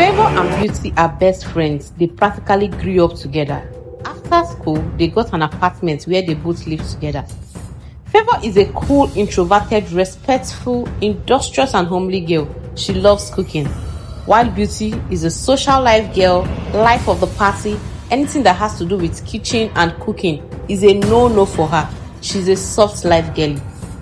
Favor and Beauty are best friends. They practically grew up together. After school, they got an apartment where they both live together. Favor is a cool, introverted, respectful, industrious and homely girl. She loves cooking. While Beauty is a social life girl, life of the party, anything that has to do with kitchen and cooking is a no-no for her. She's a soft life girl.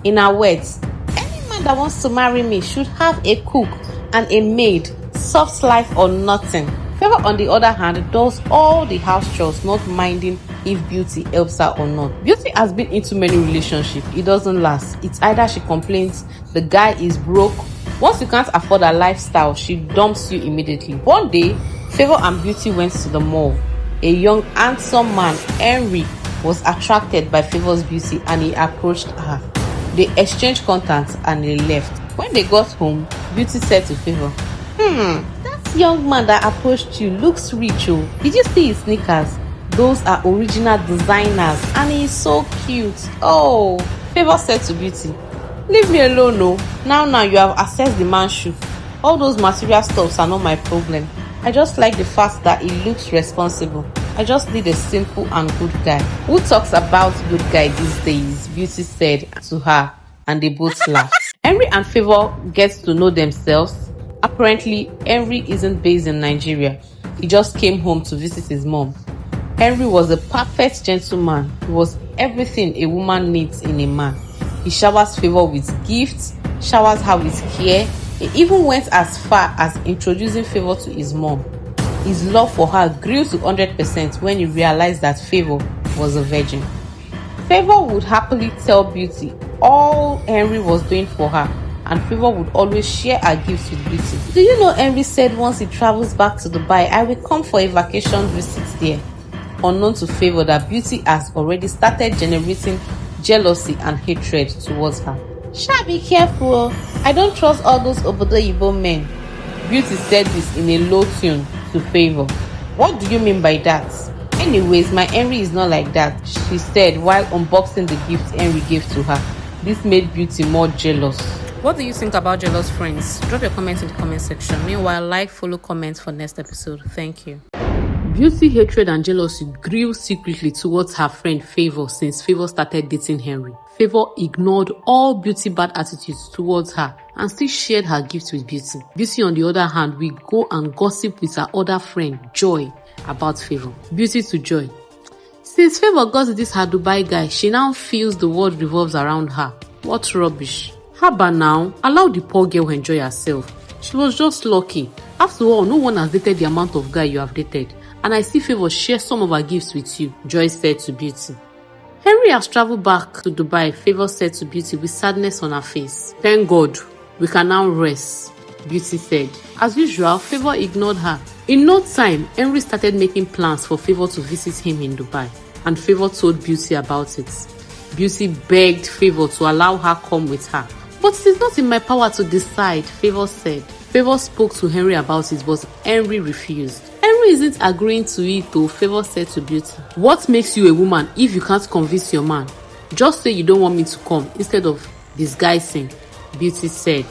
In her words, any man that wants to marry me should have a cook and a maid, soft life or nothing. Favor, on the other hand, does all the house chores, not minding if Beauty helps her or not. Beauty has been into many relationships. It doesn't last. It's either she complains the guy is broke. Once you can't afford her lifestyle, she dumps you immediately. One day, Favor and Beauty went to the mall. A young, handsome man, Henry, was attracted by Favor's beauty and he approached her. They exchanged contacts and they left. When they got home, Beauty said to Favor, that young man that approached you looks rich. Oh, did you see his sneakers? Those are original designers and he is so cute. Oh, Favor said to Beauty, leave me alone. No. Now you have assessed the man's shoe. All those material stuffs are not my problem. I just like the fact that he looks responsible. I just need a simple and good guy. Who talks about good guy these days? Beauty said to her, and they both laughed. Henry and Favor get to know themselves. Apparently, Henry isn't based in Nigeria. He just came home to visit his mom. Henry was a perfect gentleman. He was everything a woman needs in a man. He showers Favor with gifts, showers her with care. He even went as far as introducing Favor to his mom. His love for her grew to 100% when he realized that Favor was a virgin. Favor would happily tell Beauty all Henry was doing for her, and Favor would always share her gifts with Beauty. Do you know Henry said once he travels back to Dubai, I will come for a vacation visit there? Unknown to Favor that Beauty has already started generating jealousy and hatred towards her. Sha, be careful. I don't trust all those Obodo men. Beauty said this in a low tune to Favor. What do you mean by that? Anyways, my Henry is not like that, she said while unboxing the gift Henry gave to her. This made Beauty more jealous. What do you think about jealous friends? Drop your comments in the comment section. Meanwhile, like, follow, comment for next episode. Thank you. Beauty hatred and jealousy grew secretly towards her friend Favor since Favor started dating Henry. Favor ignored all Beauty bad attitudes towards her and still shared her gifts with Beauty. Beauty, on the other hand, will go and gossip with her other friend Joy about Favor. Beauty to Joy: since Favor got this her Dubai guy, she now feels the world revolves around her. What rubbish. Haba now, allow the poor girl enjoy herself. She was just lucky. After all, no one has dated the amount of guy you have dated. And I see Favor share some of her gifts with you, Joy said to Beauty. Henry has traveled back to Dubai, Favor said to Beauty with sadness on her face. Thank God, we can now rest, Beauty said. As usual, Favor ignored her. In no time, Henry started making plans for Favor to visit him in Dubai, and Favor told Beauty about it. Beauty begged Favor to allow her come with her. But it is not in my power to decide, Favor said. Favor spoke to Henry about it, but Henry refused. Henry isn't agreeing to it though, Favor said to Beauty. What makes you a woman if you can't convince your man? Just say you don't want me to come instead of disguising, Beauty said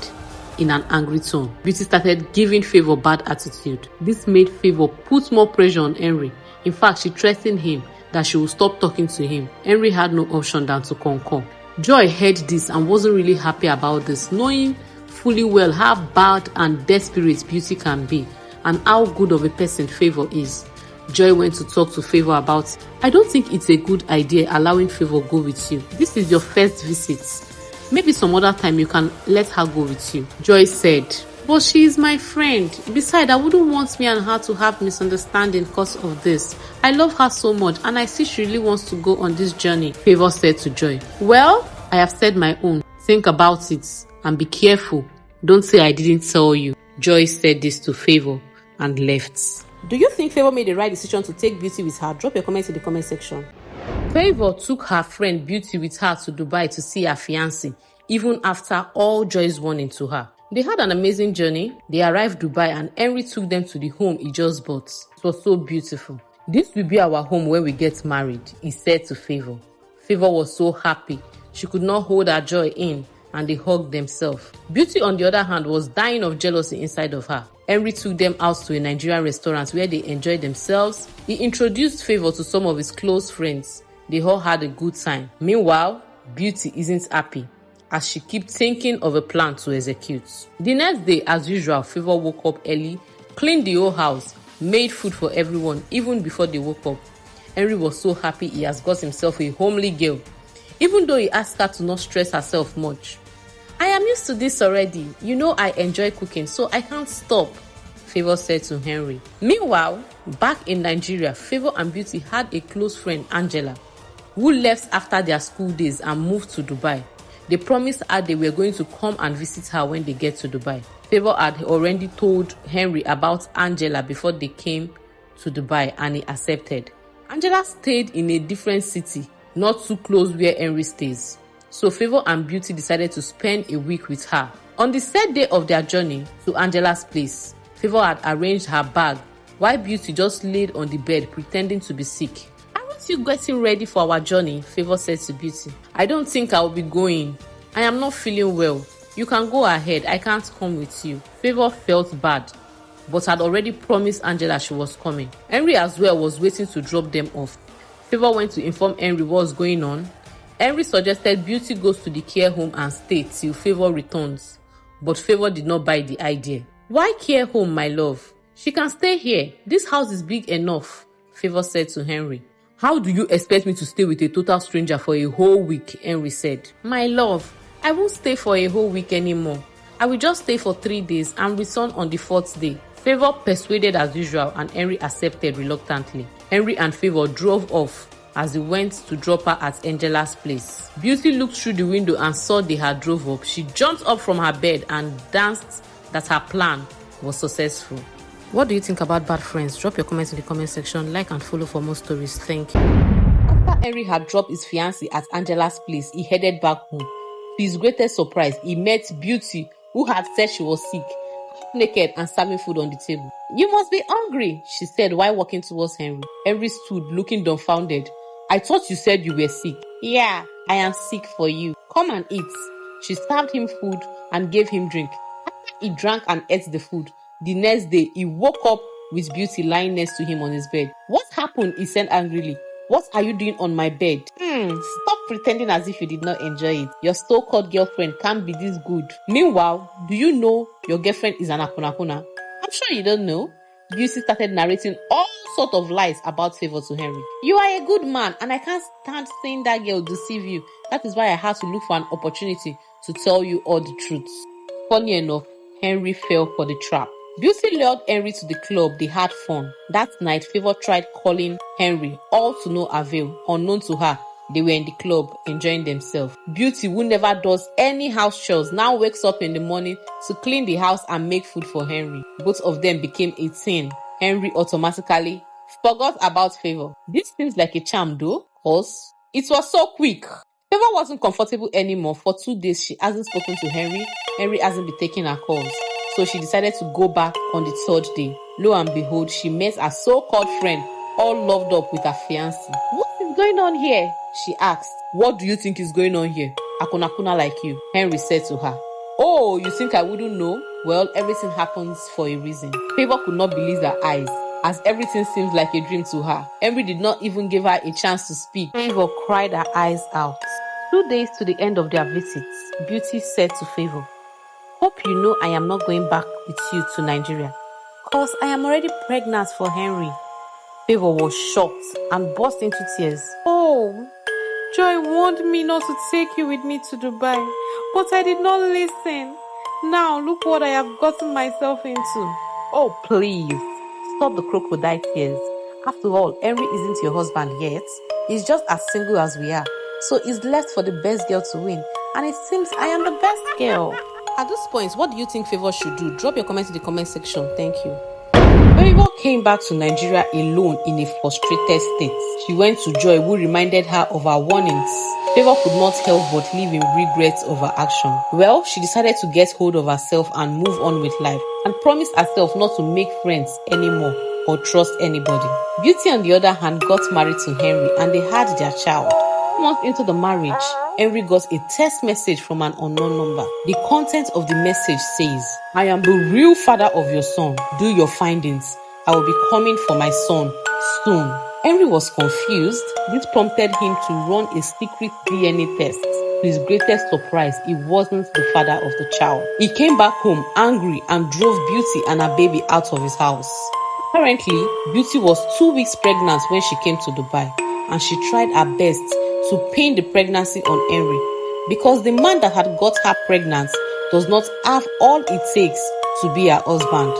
in an angry tone. Beauty started giving Favor bad attitude. This made Favor put more pressure on Henry. In fact, she threatened him that she would stop talking to him. Henry had no option than to concur. Joy heard this and wasn't really happy about this, knowing fully well how bad and desperate Beauty can be and how good of a person Favor is. Joy went to talk to Favor about it. I don't think it's a good idea allowing Favor go with you. This is your first visit. Maybe some other time you can let her go with you, Joy said. But she is my friend. Besides, I wouldn't want me and her to have misunderstanding because of this. I love her so much and I see she really wants to go on this journey, Favor said to Joy. Well, I have said my own. Think about it and be careful. Don't say I didn't tell you. Joy said this to Favor and left. Do you think Favor made the right decision to take Beauty with her? Drop your comments in the comment section. Favor took her friend Beauty with her to Dubai to see her fiancé, even after all Joy's warning to her. They had an amazing journey. They arrived Dubai and Henry took them to the home he just bought. It was so beautiful. This will be our home when we get married, he said to Favor. Favor was so happy. She could not hold her joy in. and they hugged themselves. Beauty, on the other hand, was dying of jealousy inside of her. Henry took them out to a Nigerian restaurant where they enjoyed themselves. He introduced Favour to some of his close friends. They all had a good time. Meanwhile, Beauty isn't happy, as she keeps thinking of a plan to execute. The next day, as usual, Favour woke up early, cleaned the whole house, made food for everyone even before they woke up. Henry was so happy he has got himself a homely girl, even though he asked her to not stress herself much. "I am used to this already. You know I enjoy cooking, so I can't stop," Favour said to Henry. Meanwhile, back in Nigeria, Favour and Beauty had a close friend, Angela, who left after their school days and moved to Dubai. They promised her they were going to come and visit her when they get to Dubai. Favour had already told Henry about Angela before they came to Dubai, and he accepted. Angela stayed in a different city, not too close where Henry stays. So Favour and Beauty decided to spend a week with her. On the third day of their journey to Angela's place, Favour had arranged her bag while Beauty just laid on the bed pretending to be sick. "Aren't you getting ready for our journey?" Favour said to Beauty. "I don't think I will be going. I am not feeling well. You can go ahead. I can't come with you." Favour felt bad, but had already promised Angela she was coming. Henry as well was waiting to drop them off. Favour went to inform Henry what was going on. Henry suggested Beauty goes to the care home and stay till Favour returns, but Favour did not buy the idea. "Why care home, my love? She can stay here. This house is big enough," Favour said to Henry. "How do you expect me to stay with a total stranger for a whole week?" Henry said. "My love, I won't stay for a whole week anymore. I will just stay for 3 days and return on the 4th day. Favour persuaded as usual, and Henry accepted reluctantly. Henry and Favour drove off as he went to drop her at Angela's place. Beauty looked through the window and saw they had drove up. She jumped up from her bed and danced that her plan was successful. What do you think about Bad Friends? Drop your comments in the comment section. Like and follow for more stories. Thank you. After Henry had dropped his fiancée at Angela's place, he headed back home. To his greatest surprise, he met Beauty, who had said she was sick, naked and serving food on the table. "You must be hungry," she said while walking towards Henry. Henry stood looking dumbfounded. "I thought you said you were sick." "Yeah, I am sick for you. Come and eat." She served him food and gave him drink. After he drank and ate the food, the next day he woke up with Beauty lying next to him on his bed. "What happened?" he said angrily. "What are you doing on my bed?" Stop pretending as if you did not enjoy it. Your so-called girlfriend can't be this good. Meanwhile, do you know your girlfriend is an akunakuna? I'm sure you don't know." Beauty started narrating all sorts of lies about Favour to Henry. "You are a good man, and I can't stand seeing that girl deceive you. That is why I had to look for an opportunity to tell you all the truth." Funny enough, Henry fell for the trap. Beauty lured Henry to the club. They had fun. That night, Favour tried calling Henry, all to no avail. Unknown to her, they were in the club enjoying themselves. Beauty, who never does any house chores, now wakes up in the morning to clean the house and make food for Henry. Both of them became 18. Henry automatically forgot about Favour. This seems like a charm though, cause it was so quick. Favour wasn't comfortable anymore. For 2 days, she hasn't spoken to Henry. Henry hasn't been taking her calls. So she decided to go back on the 3rd day. Lo and behold, she met her so-called friend, all loved up with her fiancé. "What is going on here?" she asked. "What do you think is going on here? Akunakuna like you," Henry said to her. "Oh, you think I wouldn't know? Well, everything happens for a reason." Favour could not believe her eyes, as everything seemed like a dream to her. Henry did not even give her a chance to speak. Favour cried her eyes out. 2 days to the end of their visits, Beauty said to Favour, "Hope you know I am not going back with you to Nigeria, cause I am already pregnant for Henry." Favour was shocked and burst into tears. "Oh, Joy warned me not to take you with me to Dubai, but I did not listen. Now look what I have gotten myself into." "Oh, please, stop the crocodile tears. After all, Henry isn't your husband yet. He's just as single as we are. So it's left for the best girl to win, and it seems I am the best girl." At this point, what do you think Favour should do? Drop your comments in the comment section. Thank you. Favour came back to Nigeria alone in a frustrated state. She went to Joy, who reminded her of her warnings. Favour could not help but live in regret of her action. Well, she decided to get hold of herself and move on with life, and promised herself not to make friends anymore or trust anybody. Beauty, on the other hand, got married to Henry and they had their child. 2 months into the marriage, Henry got a text message from an unknown number. The content of the message says, "I am the real father of your son. Do your findings. I will be coming for my son soon." Henry was confused. This prompted him to run a secret DNA test. To his greatest surprise, he wasn't the father of the child. He came back home angry and drove Beauty and her baby out of his house. Apparently, Beauty was 2 weeks pregnant when she came to Dubai, and she tried her best to pin the pregnancy on Henry because the man that had got her pregnant does not have all it takes to be her husband.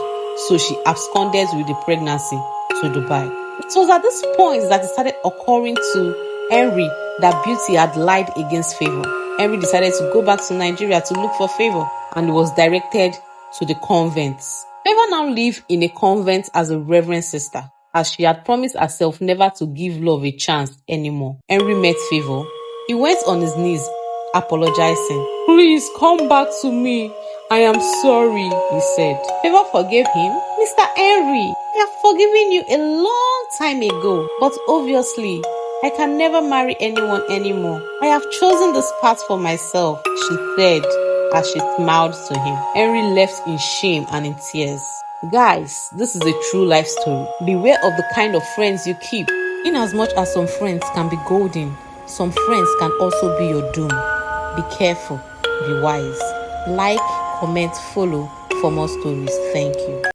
So she absconded with the pregnancy to Dubai. It was at this point that it started occurring to Henry that Beauty had lied against Favor. Henry decided to go back to Nigeria to look for Favor, and he was directed to the convent. Favor now lived in a convent as a reverend sister, as she had promised herself never to give love a chance anymore. Henry met Favor. He went on his knees, apologizing. "Please come back to me. I am sorry," he said. Favor forgave him. "Mr. Henry, I have forgiven you a long time ago, but obviously, I can never marry anyone anymore. I have chosen this path for myself," she said as she smiled to him. Henry left in shame and in tears. Guys, this is a true life story. Beware of the kind of friends you keep. In as much as some friends can be golden, some friends can also be your doom. Be careful, be wise. Like, comment, follow for more stories. Thank you.